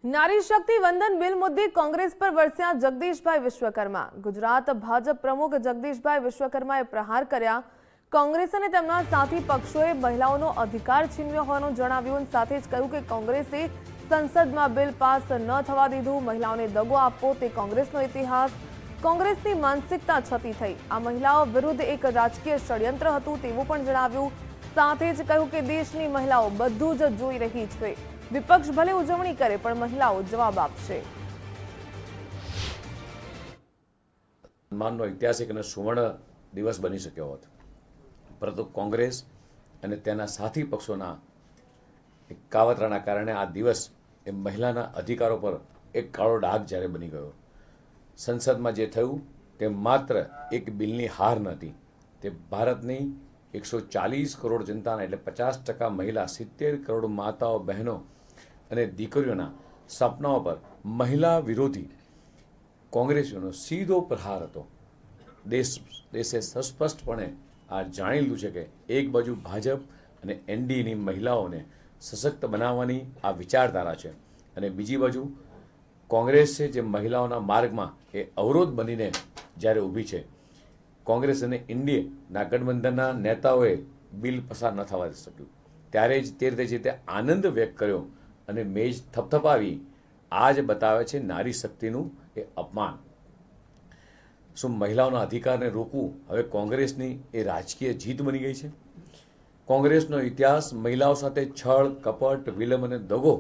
નારી શક્તિ વંદન બિલ મુદ્દે કોંગ્રેસ પર વરસ્યા જગદીશભાઈ વિશ્વકર્મા। ગુજરાત ભાજપ પ્રમુખ જગદીશભાઈ વિશ્વકર્માએ પ્રહાર કર્યા। કોંગ્રેસ અને તેમના સાથી પક્ષોએ મહિલાઓનો અધિકાર છીનવ્યો હોવાનું જણાવ્યું। સાથે જ કહ્યું કે કોંગ્રેસે સંસદમાં બિલ પાસ ન થવા દીધું। મહિલાઓને દગો આપવો તે કોંગ્રેસનો ઇતિહાસ। કોંગ્રેસની માનસિકતા છતી થઈ। આ મહિલાઓ વિરુદ્ધ એક રાજકીય ષડયંત્ર હતું તેવું પણ જણાવ્યું। સાથે જ કહ્યું કે દેશની મહિલાઓ બધું જ જોઈ રહી છે। विपक्ष भले उजवणी करे पण महिलाओं जवाब आपशे। सम्माननो ऐतिहासिक अने सुवर्ण दिवस बनी शक्यो होत, परंतु कांग्रेस अने तेना साथी पक्षोना एक कावतराना कारणे आ दिवस ए महिलाना अधिकारों पर एक काळो डाग ज्यारे बनी गयो। संसदमां जे थयुं ते मात्र एक बिलनी हार नथी, ते भारतनी 140 करोड़ जनताना एटले 50% महिला 70 करोड़ माताओं बहनों અને દીકરીઓના સપનાઓ પર મહિલા વિરોધી કોંગ્રેસીઓનો સીધો પ્રહાર હતો। દેશે સ્પષ્ટપણે આ જાણી લીધું છે કે એક બાજુ ભાજપ અને એનડીએની મહિલાઓને સશક્ત બનાવવાની આ વિચારધારા છે અને બીજી બાજુ કોંગ્રેસ છે જે મહિલાઓના માર્ગમાં એ અવરોધ બનીને જ્યારે ઊભી છે। કોંગ્રેસ અને એનડીએના ગઠબંધનના નેતાઓએ બિલ પસાર ન થવા શક્યું, ત્યારે જ તે રીતે આનંદ વ્યક્ત કર્યો અને મેજ થપથપાવી આ જ બતાવે છે નારી શક્તિનું એ અપમાન। શું મહિલાઓના અધિકારને રોકવું હવે કોંગ્રેસની એ રાજકીય જીત બની ગઈ છે? કોંગ્રેસનો ઇતિહાસ મહિલાઓ સાથે છળ, કપટ, વિલંબ અને દગો